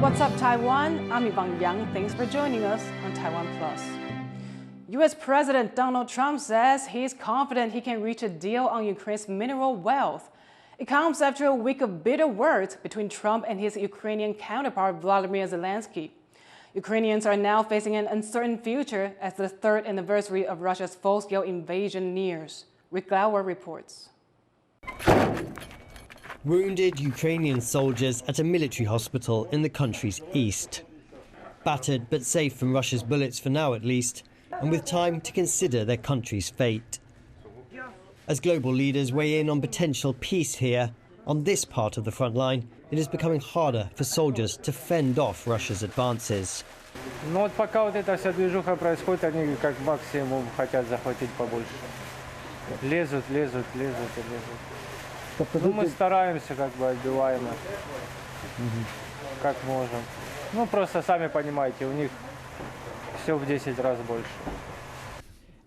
What's up, Taiwan? I'm Yvonne. Thanks for joining us on TaiwanPlus. U.S. President Donald Trump says he's confident he can reach a deal on Ukraine's mineral wealth. It comes after a week of bitter words between Trump and his Ukrainian counterpart Volodymyr Zelensky. Ukrainians are now facing an uncertain future as the third anniversary of Russia's full-scale invasion nears. Rick Lauer reports. Wounded Ukrainian soldiers at a military hospital in the country's east. Battered but safe from Russia's bullets for now at least, and with time to consider their country's fate. As global leaders weigh in on potential peace here, on this part of the front line, it is becoming harder for soldiers to fend off Russia's advances. Ну вот пока вот эта вся движуха происходит, они как максимум хотят захватить побольше. Лезут. Ну, мы стараемся, как бы отбиваем их, как можем. Ну, просто сами понимаете, у них все в 10 раз больше.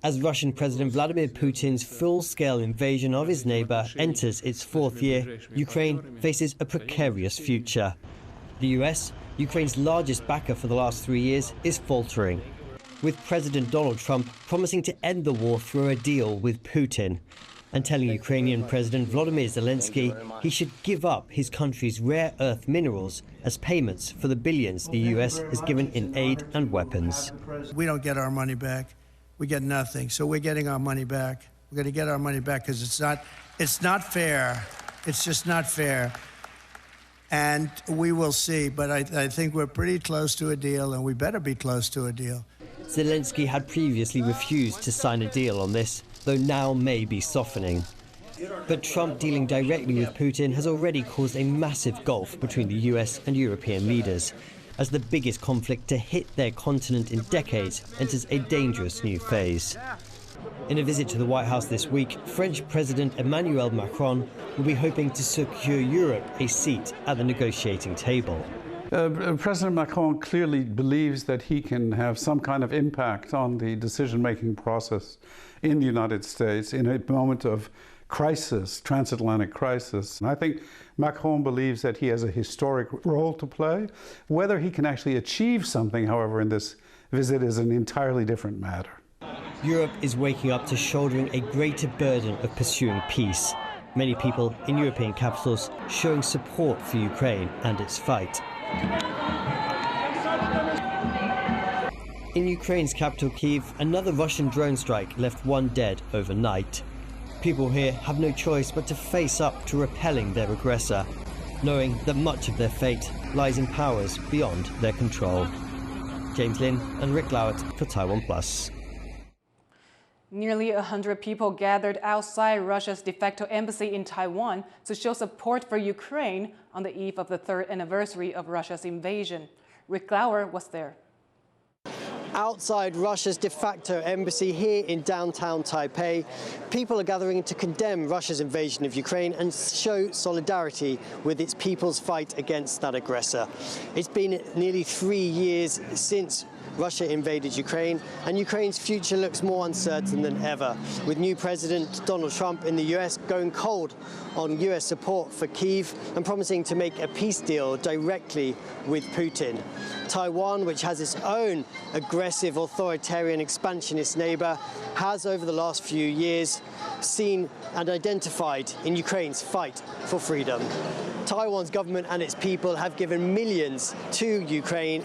As Russian President Vladimir Putin's full-scale invasion of his neighbour enters its fourth year, Ukraine faces a precarious future. The US, Ukraine's largest backer for the last 3 years, is faltering, with President Donald Trump promising to end the war through a deal with Putin, and telling Ukrainian President Volodymyr Zelensky he should give up his country's rare earth minerals as payments for the billions the US has given in aid and weapons. We don't get our money back. We get nothing. So we're getting our money back. We're going to get our money back because it's not fair. It's just not fair. And we will see. But I think we're pretty close to a deal, and we better be close to a deal. Zelensky had previously refused to sign a deal on this, though now may be softening. But Trump dealing directly with Putin has already caused a massive gulf between the US and European leaders, as the biggest conflict to hit their continent in decades enters a dangerous new phase. In a visit to the White House this week, French President Emmanuel Macron will be hoping to secure Europe a seat at the negotiating table. President Macron clearly believes that he can have some kind of impact on the decision-making process in the United States in a moment of crisis, transatlantic crisis. And I think Macron believes that he has a historic role to play. Whether he can actually achieve something, however, in this visit is an entirely different matter. Europe is waking up to shouldering a greater burden of pursuing peace. Many people in European capitals showing support for Ukraine and its fight. In Ukraine's capital Kyiv, another Russian drone strike left one dead overnight. People here have no choice but to face up to repelling their aggressor, knowing that much of their fate lies in powers beyond their control. James Lin and Rick Lauer for TaiwanPlus. Nearly 100 people gathered outside Russia's de facto embassy in Taiwan to show support for Ukraine on the eve of the third anniversary of Russia's invasion. Rick Lauer was there. Outside Russia's de facto embassy here in downtown Taipei, people are gathering to condemn Russia's invasion of Ukraine and show solidarity with its people's fight against that aggressor. It's been nearly 3 years since Russia invaded Ukraine, and Ukraine's future looks more uncertain than ever, with new President Donald Trump in the US going cold on US support for Kyiv and promising to make a peace deal directly with Putin. Taiwan, which has its own aggressive authoritarian expansionist neighbor, has over the last few years seen and identified in Ukraine's fight for freedom. Taiwan's government and its people have given millions to Ukraine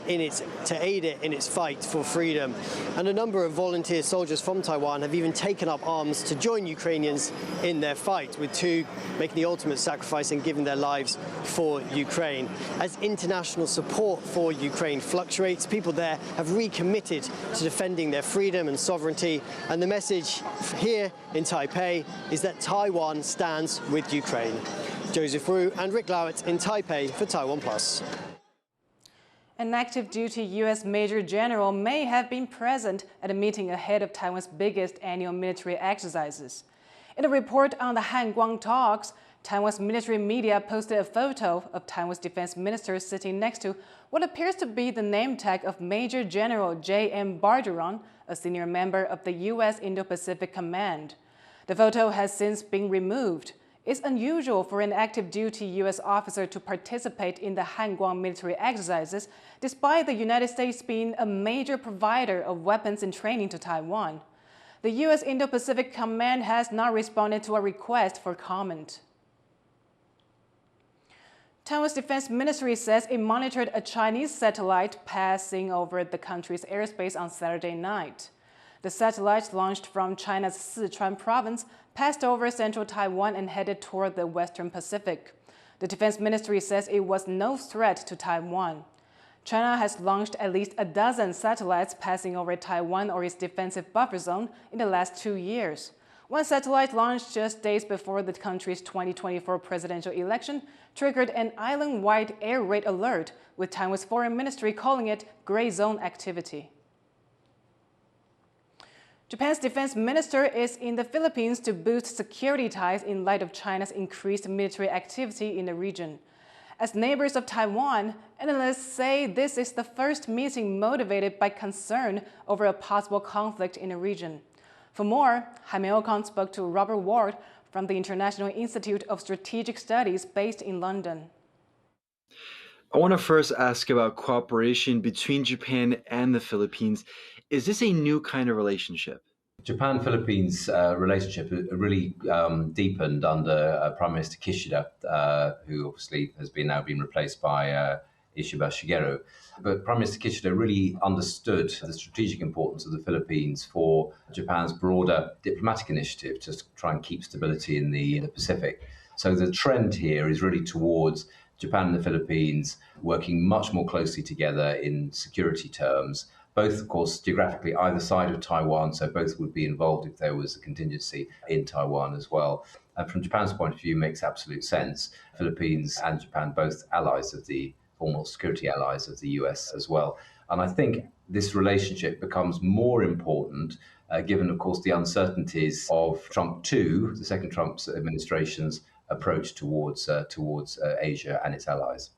to aid it in its fight for freedom. And a number of volunteer soldiers from Taiwan have even taken up arms to join Ukrainians in their fight, with two making the ultimate sacrifice and giving their lives for Ukraine. As international support for Ukraine fluctuates, people there have recommitted to defending their freedom and sovereignty. And the message here in Taipei is that Taiwan stands with Ukraine. Joseph Wu and Rick Lauer in Taipei for TaiwanPlus. An active duty U.S. Major General may have been present at a meeting ahead of Taiwan's biggest annual military exercises. In a report on the Han-Guang talks, Taiwan's military media posted a photo of Taiwan's defense minister sitting next to what appears to be the name tag of Major General J.M. Bargeron, a senior member of the U.S. Indo-Pacific Command. The photo has since been removed. It's unusual for an active duty U.S. officer to participate in the Kuang military exercises, despite the United States being a major provider of weapons and training to Taiwan. The U.S. Indo-Pacific Command has not responded to a request for comment. Taiwan's Defense Ministry says it monitored a Chinese satellite passing over the country's airspace on Saturday night. The satellite, launched from China's Sichuan province, passed over central Taiwan and headed toward the Western Pacific. The Defense Ministry says it was no threat to Taiwan. China has launched at least a dozen satellites passing over Taiwan or its defensive buffer zone in the last 2 years. One satellite launched just days before the country's 2024 presidential election triggered an island-wide air raid alert, with Taiwan's foreign ministry calling it gray zone activity. Japan's defense minister is in the Philippines to boost security ties in light of China's increased military activity in the region. As neighbors of Taiwan, analysts say this is the first meeting motivated by concern over a possible conflict in the region. For more, Jaime Ocon spoke to Robert Ward from the International Institute of Strategic Studies based in London. I want to first ask about cooperation between Japan and the Philippines. Is this a new kind of relationship? Japan-Philippines relationship really deepened under Prime Minister Kishida, who obviously has now been replaced by Ishiba Shigeru. But Prime Minister Kishida really understood the strategic importance of the Philippines for Japan's broader diplomatic initiative to try and keep stability in the Pacific. So the trend here is really towards Japan and the Philippines working much more closely together in security terms, both, of course, geographically either side of Taiwan, so both would be involved if there was a contingency in Taiwan as well. And from Japan's point of view, makes absolute sense. Philippines and Japan, both allies of the formal security allies of the US as well. And I think this relationship becomes more important given, of course, the uncertainties of Trump II, the second Trump's administration's approach towards Asia and its allies.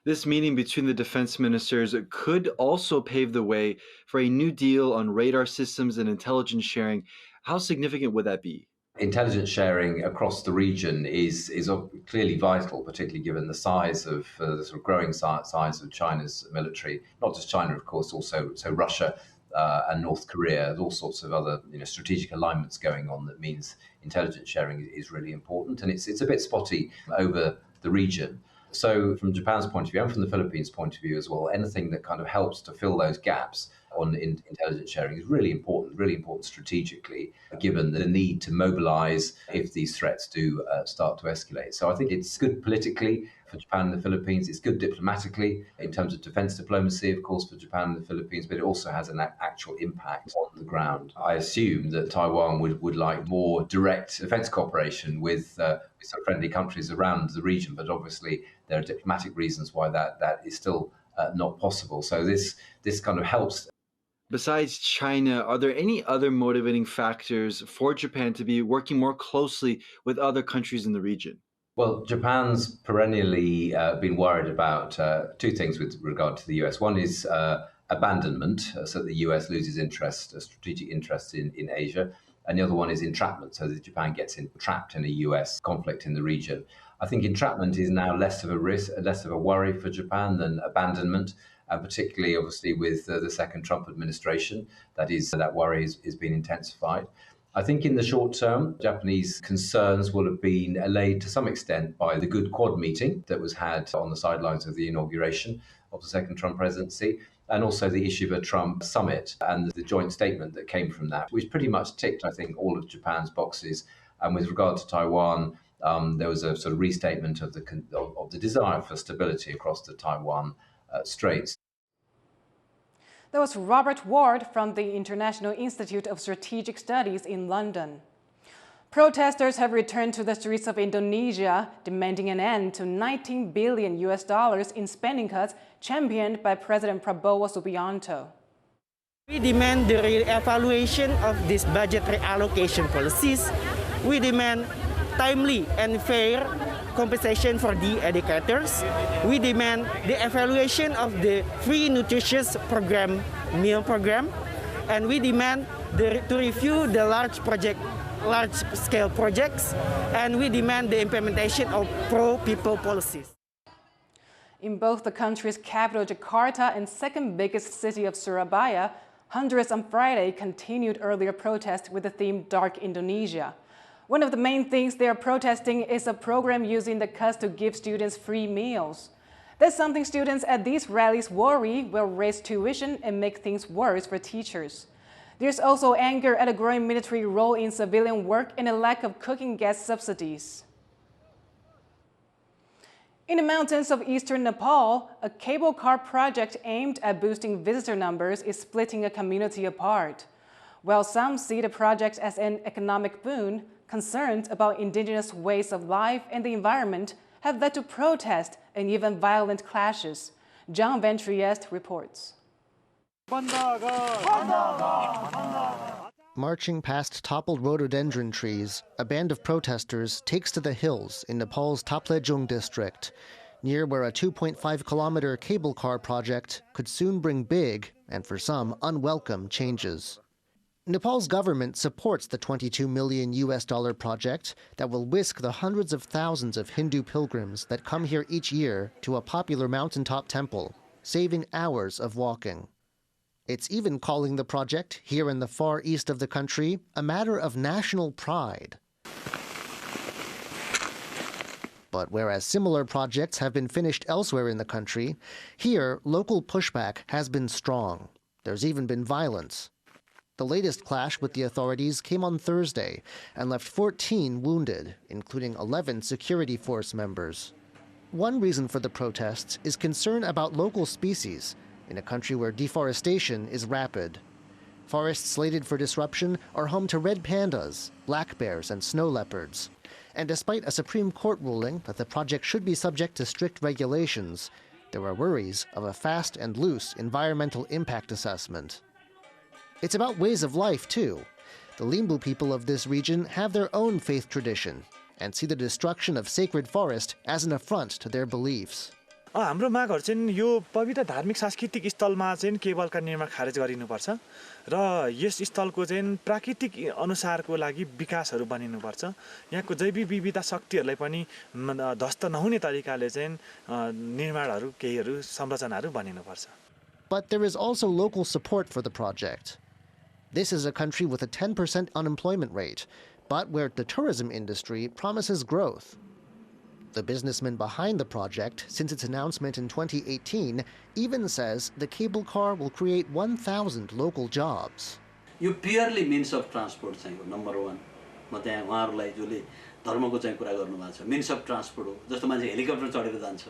This meeting between the defense ministers could also pave the way for a new deal on radar systems and intelligence sharing. How significant would that be? Intelligence sharing across the region is clearly vital, particularly given the size of the sort of growing size of China's military. Not just China, of course, also Russia and North Korea. There's all sorts of other strategic alignments going on that means intelligence sharing is really important, and it's a bit spotty over the region. So from Japan's point of view and from the Philippines' point of view as well, anything that kind of helps to fill those gaps on intelligence sharing is really important strategically, given the need to mobilize if these threats do start to escalate. So I think it's good politically for Japan and the Philippines. It's good diplomatically in terms of defense diplomacy, of course, for Japan and the Philippines, but it also has an actual impact on the ground. I assume that Taiwan would like more direct defense cooperation with some friendly countries around the region, but obviously there are diplomatic reasons why that is still not possible. So this kind of helps. Besides China, are there any other motivating factors for Japan to be working more closely with other countries in the region? Well, Japan's perennially been worried about two things with regard to the US. One is abandonment, so that the US loses strategic interest in Asia. And the other one is entrapment, so that Japan gets trapped in a US conflict in the region. I think entrapment is now less of a risk, less of a worry for Japan than abandonment, particularly obviously with the second Trump administration. That worry is being intensified. I think in the short term, Japanese concerns will have been allayed to some extent by the Good Quad meeting that was had on the sidelines of the inauguration of the second Trump presidency, and also the Ishiba Trump summit and the joint statement that came from that, which pretty much ticked, I think, all of Japan's boxes. And with regard to Taiwan, there was a sort of restatement of the desire for stability across the Taiwan Straits. That was Robert Ward from the International Institute of Strategic Studies in London. Protesters have returned to the streets of Indonesia, demanding an end to $19 billion in spending cuts championed by President Prabowo Subianto. We demand the re-evaluation of these budgetary allocation policies. We demand timely and fair compensation for the educators. We demand the evaluation of the free nutritious meal program, and we demand to review the large project large-scale projects, and we demand the implementation of pro-people policies. In both the country's capital, Jakarta, and second biggest city of Surabaya, hundreds on Friday continued earlier protests with the theme Dark Indonesia. One of the main things they are protesting is a program using the cuts to give students free meals. That's something students at these rallies worry will raise tuition and make things worse for teachers. There's also anger at a growing military role in civilian work and a lack of cooking gas subsidies. In the mountains of eastern Nepal, a cable car project aimed at boosting visitor numbers is splitting a community apart. While some see the project as an economic boon, concerns about indigenous ways of life and the environment have led to protests and even violent clashes. John Van Trieste reports. Marching past toppled rhododendron trees, a band of protesters takes to the hills in Nepal's Taplejung district, near where a 2.5-kilometer cable car project could soon bring big, and for some, unwelcome changes. Nepal's government supports the $22 million project that will whisk the hundreds of thousands of Hindu pilgrims that come here each year to a popular mountaintop temple, saving hours of walking. It's even calling the project, here in the far east of the country, a matter of national pride. But whereas similar projects have been finished elsewhere in the country, here, local pushback has been strong. There's even been violence. The latest clash with the authorities came on Thursday and left 14 wounded, including 11 security force members. One reason for the protests is concern about local species, in a country where deforestation is rapid. Forests slated for disruption are home to red pandas, black bears, and snow leopards. And despite a Supreme Court ruling that the project should be subject to strict regulations, there are worries of a fast and loose environmental impact assessment. It's about ways of life, too. The Limbu people of this region have their own faith tradition and see the destruction of sacred forest as an affront to their beliefs. हाम्रो मागहरु चाहिँ यो पवित्र धार्मिक सांस्कृतिक स्थलमा चाहिँ केबलका निर्माण खारेज गरिनुपर्छ र yes स्थलको चाहिँ प्राकृतिक अनुसारको लागि विकासहरु बनिनुपर्छ यहाँको जैविक विविधता शक्तिहरुलाई पनि ध्वस्त नहुने तरिकाले चाहिँ निर्माणहरु केहीहरु संरचनाहरु बनिनुपर्छ. But there is also local support for the project. This is a country with a 10% unemployment rate, but where the tourism industry promises growth. The businessman behind the project, since its announcement in 2018, even says the cable car will create 1,000 local jobs. You purely means of transport, number one. म त्यहाँ उहाँहरुलाई जसले धर्मको चाहिँ कुरा गर्नु भएको छ means of transport हो जस्तो मान्छे हेलिकप्टर चढेर जान्छ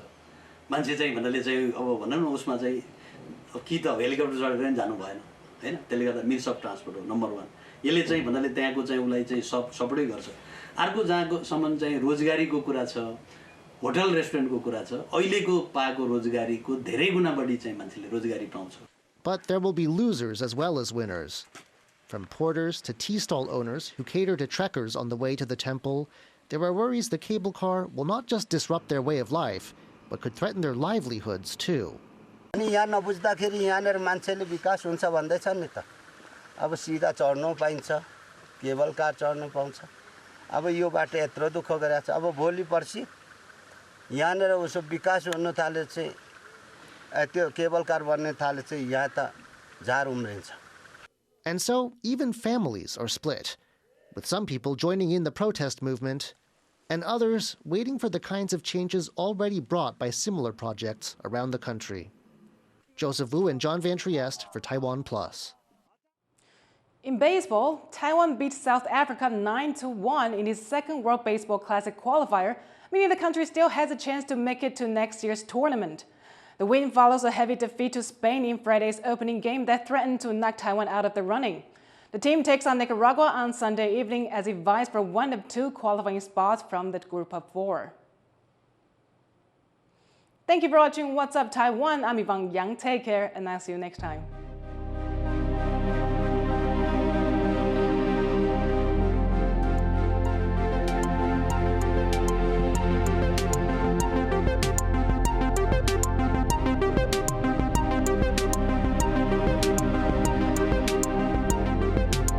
मान्छे चाहिँ भन्नाले चाहिँ अब भन्न न उसमा चाहिँ कि त हेलिकप्टर चढेर पनि जानु भएन हैन त्यसले गर्दा means of transport हो नम्बर 1 यसले चाहिँ भन्नाले त्यहाँको चाहिँ उलाई चाहिँ सपोर्टै गर्छ अर्को जहाँको सम्बन्ध चाहिँ रोजगारीको कुरा छ होटल रेस्टुरेन्टको कुरा छ अहिलेको पाएको रोजगारीको धेरै गुना बढी चाहिँ मान्छेले रोजगारी पाउँछ. But there will be losers as well as winners. From porters to tea stall owners who cater to trekkers on the way to the temple, there are worries the cable car will not just disrupt their way of life, but could threaten their livelihoods too. अनि यहाँ नबुझ्दाखेरि यहाँनेर मान्छेले विकास हुन्छ भन्दैछ नि त अब सिधा चढ्नु पाइन्छ केबल कार चढ्नु पाउँछ अब यो बाटो यत्रो दुःख गरेछ अब भोलि पर्सि यहाँनेर उसो विकास हुन थाले चाहिँ त्यो केबल कार बन्ने थाले चाहिँ यहाँ त झार उम्रिन्छ. And so even families are split, with some people joining in the protest movement and others waiting for the kinds of changes already brought by similar projects around the country. Joseph Wu and John Van Trieste for TaiwanPlus. In baseball, Taiwan beat South Africa 9-1 in its second World Baseball Classic qualifier, meaning the country still has a chance to make it to next year's tournament. The win follows a heavy defeat to Spain in Friday's opening game that threatened to knock Taiwan out of the running. The team takes on Nicaragua on Sunday evening as it vies for one of two qualifying spots from the group of four. Thank you for watching What's Up Taiwan. I'm Yvonne Yang. Take care, and I'll see you next time.